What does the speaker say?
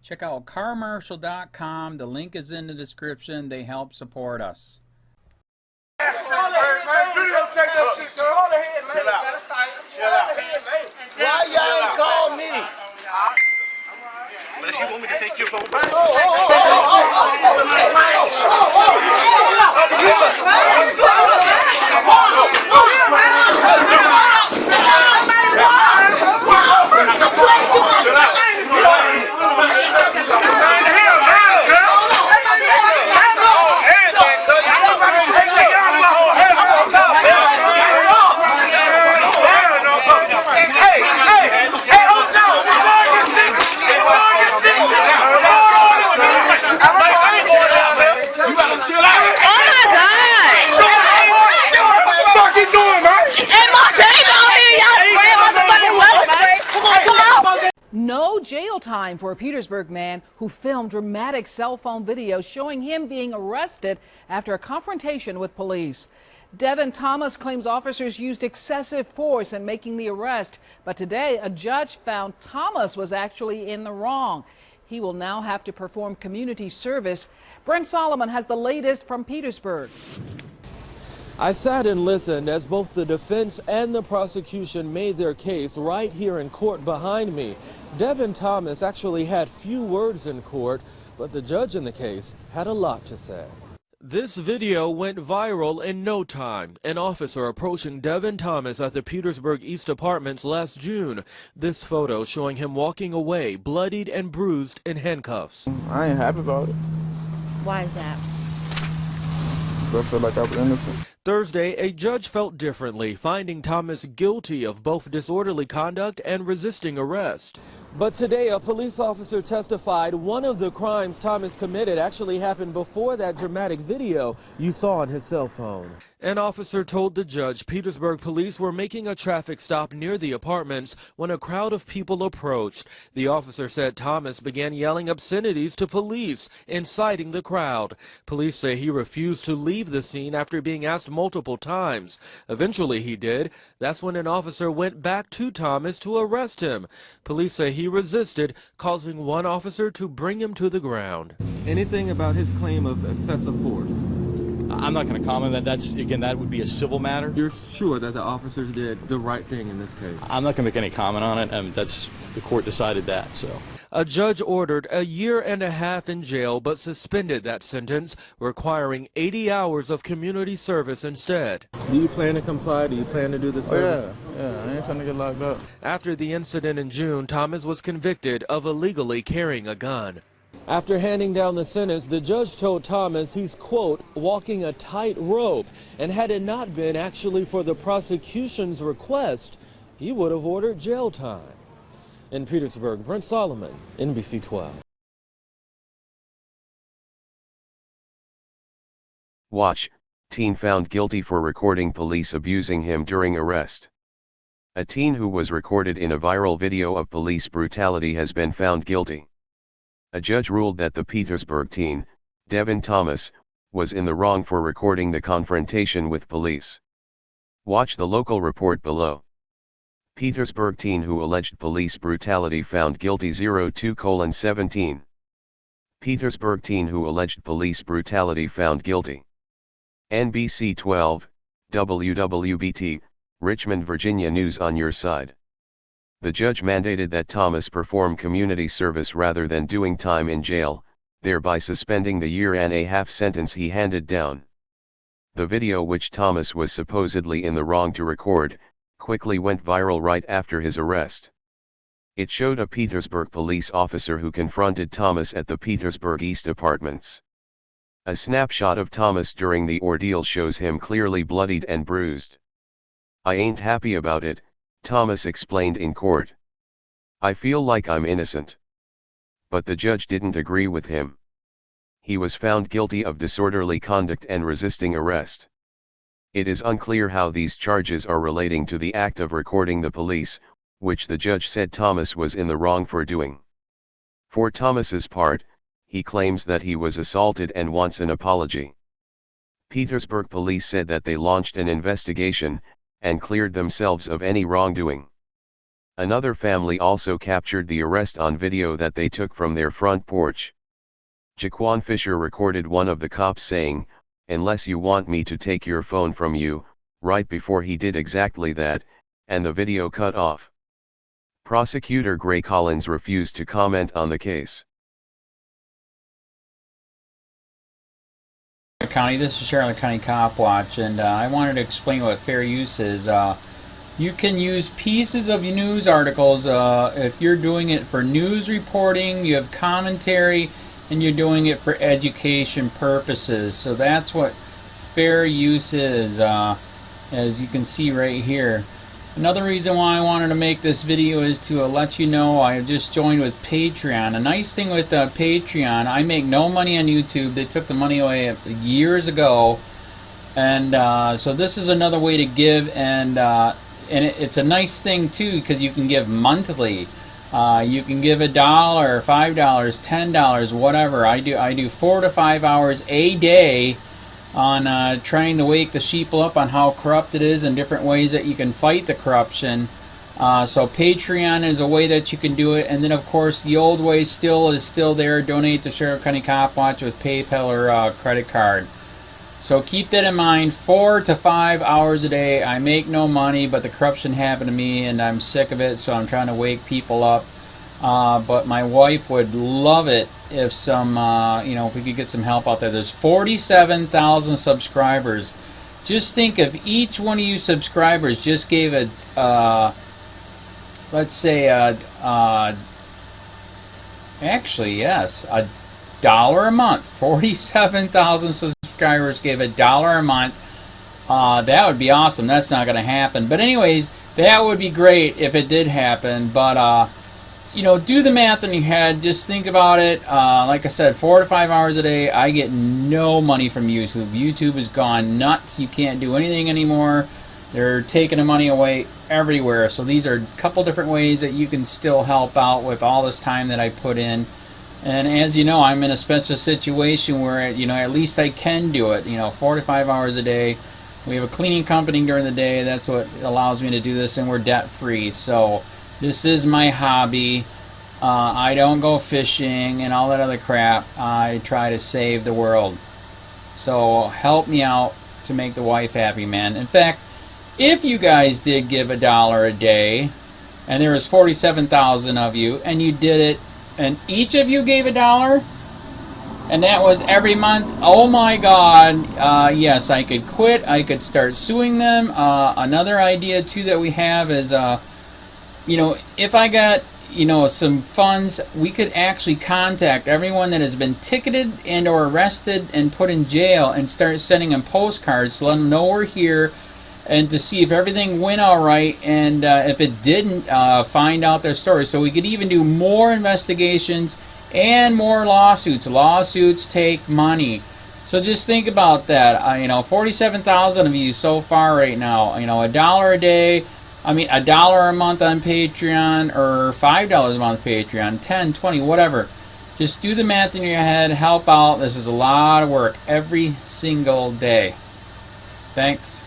Check out carmarshal.com. The link is in the description. They help support us. Why y'all ain't call me? Unless you want me to take your phone back. No jail time for a Petersburg man who filmed dramatic cell phone video showing him being arrested after a confrontation with police. Devin Thomas claims officers used excessive force in making the arrest, but today a judge found Thomas was actually in the wrong. He will now have to perform community service. Brent Solomon has the latest from Petersburg. I sat and listened as both the defense and the prosecution made their case right here in court behind me. Devin Thomas actually had few words in court, but the judge in the case had a lot to say. This video went viral in no time. An officer approaching Devin Thomas at the Petersburg East Apartments last June. This photo showing him walking away, bloodied and bruised in handcuffs. I ain't happy about it. Why is that? I feel like I was innocent. Thursday, a judge felt differently, finding Thomas guilty of both disorderly conduct and resisting arrest. But today, a police officer testified one of the crimes Thomas committed actually happened before that dramatic video you saw on his cell phone. An officer told the judge Petersburg police were making a traffic stop near the apartments when a crowd of people approached. The officer said Thomas began yelling obscenities to police, inciting the crowd. Police say he refused to leave the scene after being asked multiple times. Eventually he did. That's when an officer went back to Thomas to arrest him. Police say he resisted, causing one officer to bring him to the ground. Anything about his claim of excessive force? I'm not going to comment on that. That would be a civil matter. You're sure that the officers did the right thing in this case? I'm not going to make any comment on it, and the court decided that, so. A judge ordered a 1.5 years in jail, but suspended that sentence, requiring 80 hours of community service instead. Do you plan to comply? Do you plan to do the service? Yeah, I ain't trying to get locked up. After the incident in June, Thomas was convicted of illegally carrying a gun. After handing down the sentence, the judge told Thomas he's, quote, walking a tightrope, and had it not been actually for the prosecution's request, he would have ordered jail time. In Petersburg, Brent Solomon, NBC 12. Watch, teen found guilty for recording police abusing him during arrest. A teen who was recorded in a viral video of police brutality has been found guilty. A judge ruled that the Petersburg teen, Devin Thomas, was in the wrong for recording the confrontation with police. Watch the local report below. Petersburg teen who alleged police brutality found guilty 02:17. Petersburg teen who alleged police brutality found guilty. NBC 12, WWBT, Richmond, Virginia News on your side. The judge mandated that Thomas perform community service rather than doing time in jail, thereby suspending the 1.5 year sentence he handed down. The video, which Thomas was supposedly in the wrong to record, quickly went viral right after his arrest. It showed a Petersburg police officer who confronted Thomas at the Petersburg East Apartments. A snapshot of Thomas during the ordeal shows him clearly bloodied and bruised. "I ain't happy about it," Thomas explained in court. "I feel like I'm innocent." But the judge didn't agree with him. He was found guilty of disorderly conduct and resisting arrest. It is unclear how these charges are relating to the act of recording the police, which the judge said Thomas was in the wrong for doing. For Thomas's part, he claims that he was assaulted and wants an apology. Petersburg police said that they launched an investigation, and cleared themselves of any wrongdoing. Another family also captured the arrest on video that they took from their front porch. Jaquan Fisher recorded one of the cops saying, "Unless you want me to take your phone from you," right before he did exactly that, and the video cut off. Prosecutor Gray Collins refused to comment on the case. County, this is Charlotte County Cop Watch, and I wanted to explain what fair use is. You can use pieces of news articles if you're doing it for news reporting, you have commentary, and you're doing it for education purposes. So that's what fair use is, as you can see right here. Another reason why I wanted to make this video is to let you know I have just joined with Patreon. A nice thing with Patreon, I make no money on YouTube. They took the money away years ago, and so this is another way to give, and it's a nice thing too because you can give monthly. You can give $1, $5, $10, whatever. I do 4 to 5 hours a day on trying to wake the sheeple up on how corrupt it is and different ways that you can fight the corruption. So Patreon is a way that you can do it, and then of course the old way is still there. Donate to Sheriff County Cop Watch with PayPal or credit card. So keep that in mind. 4 to 5 hours a day. I make no money, but the corruption happened to me and I'm sick of it, so I'm trying to wake people up. But my wife would love it if if we could get some help out there. There's 47,000 subscribers. Just think if each one of you subscribers just gave let's say actually yes, $1 a month. 47,000 subscribers gave $1 a month. That would be awesome. That's not going to happen. But anyways, that would be great if it did happen. But do the math in your head. Just think about it. Like I said, 4 to 5 hours a day. I get no money from YouTube. YouTube has gone nuts. You can't do anything anymore. They're taking the money away everywhere. So these are a couple different ways that you can still help out with all this time that I put in. And as you know, I'm in a special situation where at least I can do it. 4 to 5 hours a day. We have a cleaning company during the day. That's what allows me to do this, and we're debt free. So this is my hobby. I don't go fishing and all that other crap. I try to save the world. So help me out to make the wife happy, man. In fact, if you guys did give $1 a day, and there was 47,000 of you, and you did it, and each of you gave $1, and that was every month, oh my God, yes, I could quit. I could start suing them. Another idea too that we have is if I got some funds, we could actually contact everyone that has been ticketed and or arrested and put in jail and start sending them postcards to let them know we're here, and to see if everything went all right, and if it didn't, find out their story. So we could even do more investigations and more lawsuits. Lawsuits take money. So just think about that. 47,000 of you so far right now. $1 a day. $1 a month on Patreon, or $5 a month Patreon, 10, 20, whatever. Just do the math in your head, help out. This is a lot of work every single day. Thanks.